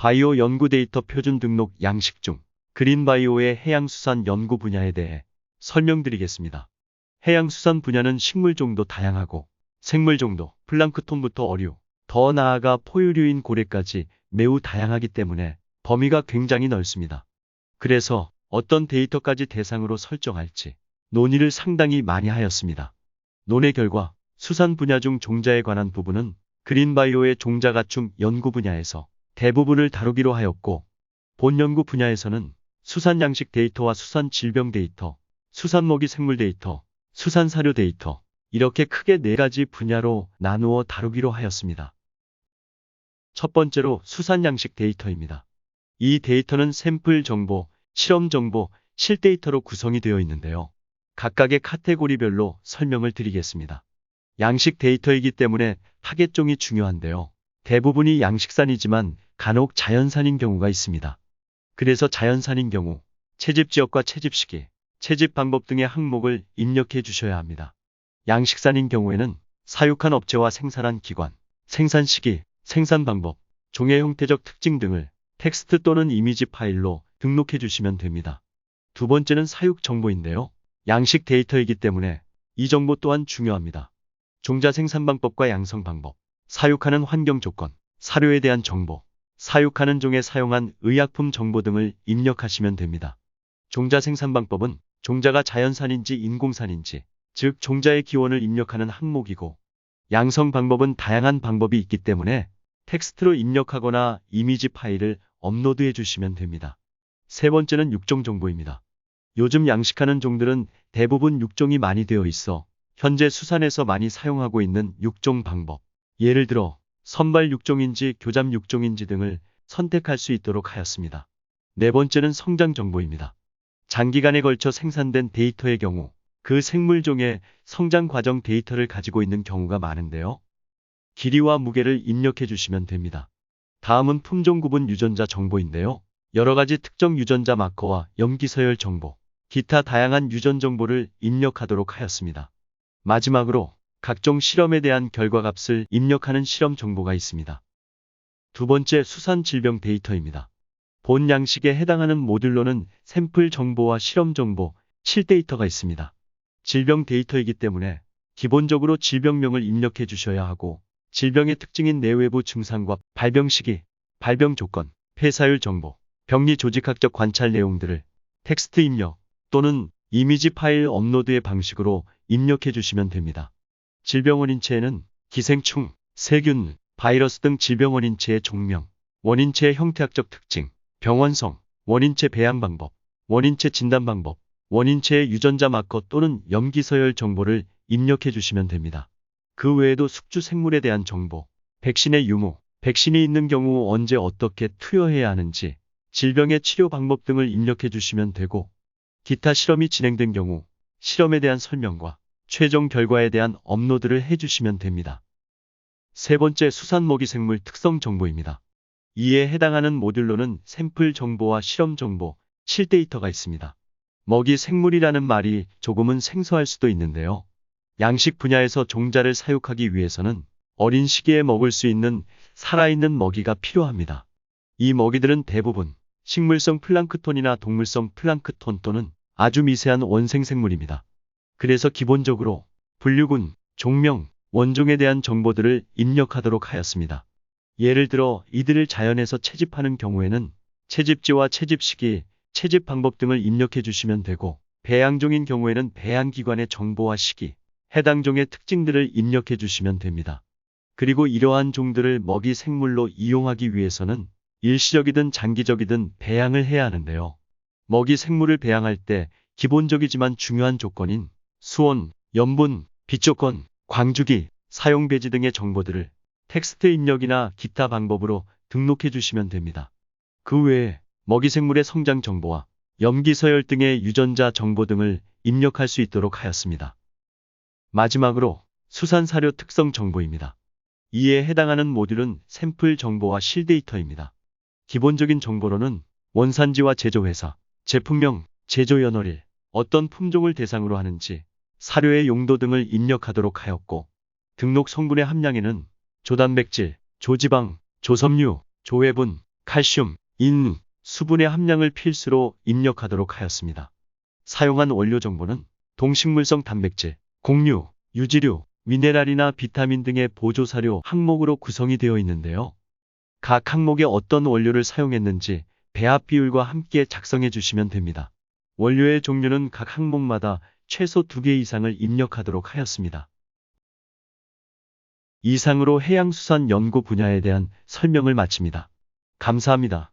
바이오 연구 데이터 표준 등록 양식 중 그린바이오의 해양수산 연구 분야에 대해 설명드리겠습니다. 해양수산 분야는 식물 종도 다양하고 생물 종도, 플랑크톤부터 어류, 더 나아가 포유류인 고래까지 매우 다양하기 때문에 범위가 굉장히 넓습니다. 그래서 어떤 데이터까지 대상으로 설정할지 논의를 상당히 많이 하였습니다. 논의 결과 수산 분야 중 종자에 관한 부분은 그린바이오의 종자가춤 연구 분야에서 대부분을 다루기로 하였고, 본 연구 분야에서는 수산 양식 데이터와 수산 질병 데이터, 수산 먹이 생물 데이터, 수산 사료 데이터, 이렇게 크게 4가지 분야로 나누어 다루기로 하였습니다. 첫 번째로 수산 양식 데이터입니다. 이 데이터는 샘플 정보, 실험 정보, 실데이터로 구성이 되어 있는데요. 각각의 카테고리별로 설명을 드리겠습니다. 양식 데이터이기 때문에 타겟종이 중요한데요. 대부분이 양식산이지만 간혹 자연산인 경우가 있습니다. 그래서 자연산인 경우 채집 지역과 채집 시기, 채집 방법 등의 항목을 입력해 주셔야 합니다. 양식산인 경우에는 사육한 업체와 생산한 기관, 생산 시기, 생산 방법, 종의 형태적 특징 등을 텍스트 또는 이미지 파일로 등록해 주시면 됩니다. 두 번째는 사육 정보인데요. 양식 데이터이기 때문에 이 정보 또한 중요합니다. 종자 생산 방법과 양성 방법, 사육하는 환경 조건, 사료에 대한 정보, 사육하는 종에 사용한 의약품 정보 등을 입력하시면 됩니다. 종자 생산 방법은 종자가 자연산인지 인공산인지, 즉 종자의 기원을 입력하는 항목이고, 양성 방법은 다양한 방법이 있기 때문에 텍스트로 입력하거나 이미지 파일을 업로드해 주시면 됩니다. 세 번째는 육종 정보입니다. 요즘 양식하는 종들은 대부분 육종이 많이 되어 있어 현재 수산에서 많이 사용하고 있는 육종 방법, 예를 들어 선발 육종인지 교잡 육종인지 등을 선택할 수 있도록 하였습니다. 네 번째는 성장 정보입니다. 장기간에 걸쳐 생산된 데이터의 경우 그 생물종의 성장 과정 데이터를 가지고 있는 경우가 많은데요. 길이와 무게를 입력해 주시면 됩니다. 다음은 품종 구분 유전자 정보인데요. 여러 가지 특정 유전자 마커와 염기 서열 정보, 기타 다양한 유전 정보를 입력하도록 하였습니다. 마지막으로 각종 실험에 대한 결과값을 입력하는 실험 정보가 있습니다. 두 번째, 수산 질병 데이터입니다. 본 양식에 해당하는 모듈로는 샘플 정보와 실험 정보, 실데이터가 있습니다. 질병 데이터이기 때문에 기본적으로 질병명을 입력해 주셔야 하고, 질병의 특징인 내외부 증상과 발병 시기, 발병 조건, 폐사율 정보, 병리 조직학적 관찰 내용들을 텍스트 입력 또는 이미지 파일 업로드의 방식으로 입력해 주시면 됩니다. 질병 원인체에는 기생충, 세균, 바이러스 등 질병 원인체의 종명, 원인체의 형태학적 특징, 병원성, 원인체 배양 방법, 원인체 진단 방법, 원인체의 유전자 마커 또는 염기 서열 정보를 입력해 주시면 됩니다. 그 외에도 숙주 생물에 대한 정보, 백신의 유무, 백신이 있는 경우 언제 어떻게 투여해야 하는지, 질병의 치료 방법 등을 입력해 주시면 되고, 기타 실험이 진행된 경우 실험에 대한 설명과 최종 결과에 대한 업로드를 해주시면 됩니다. 세 번째, 수산 먹이 생물 특성 정보입니다. 이에 해당하는 모듈로는 샘플 정보와 실험 정보, 실데이터가 있습니다. 먹이 생물이라는 말이 조금은 생소할 수도 있는데요. 양식 분야에서 종자를 사육하기 위해서는 어린 시기에 먹을 수 있는 살아있는 먹이가 필요합니다. 이 먹이들은 대부분 식물성 플랑크톤이나 동물성 플랑크톤 또는 아주 미세한 원생생물입니다. 그래서 기본적으로 분류군, 종명, 원종에 대한 정보들을 입력하도록 하였습니다. 예를 들어 이들을 자연에서 채집하는 경우에는 채집지와 채집 시기, 채집 방법 등을 입력해 주시면 되고, 배양종인 경우에는 배양기관의 정보와 시기, 해당 종의 특징들을 입력해 주시면 됩니다. 그리고 이러한 종들을 먹이 생물로 이용하기 위해서는 일시적이든 장기적이든 배양을 해야 하는데요. 먹이 생물을 배양할 때 기본적이지만 중요한 조건인 수온, 염분, 빛 조건, 광주기, 사용 배지 등의 정보들을 텍스트 입력이나 기타 방법으로 등록해 주시면 됩니다. 그 외에 먹이 생물의 성장 정보와 염기 서열 등의 유전자 정보 등을 입력할 수 있도록 하였습니다. 마지막으로 수산 사료 특성 정보입니다. 이에 해당하는 모듈은 샘플 정보와 실데이터입니다. 기본적인 정보로는 원산지와 제조회사, 제품명, 제조연월일, 어떤 품종을 대상으로 하는지, 사료의 용도 등을 입력하도록 하였고, 등록 성분의 함량에는 조단백질, 조지방, 조섬유, 조해분, 칼슘, 인, 수분의 함량을 필수로 입력하도록 하였습니다. 사용한 원료 정보는 동식물성 단백질, 곡류, 유지류, 미네랄이나 비타민 등의 보조사료 항목으로 구성이 되어 있는데요. 각 항목에 어떤 원료를 사용했는지 배합 비율과 함께 작성해 주시면 됩니다. 원료의 종류는 각 항목마다 최소 2개 이상을 입력하도록 하였습니다. 이상으로 해양수산 연구 분야에 대한 설명을 마칩니다. 감사합니다.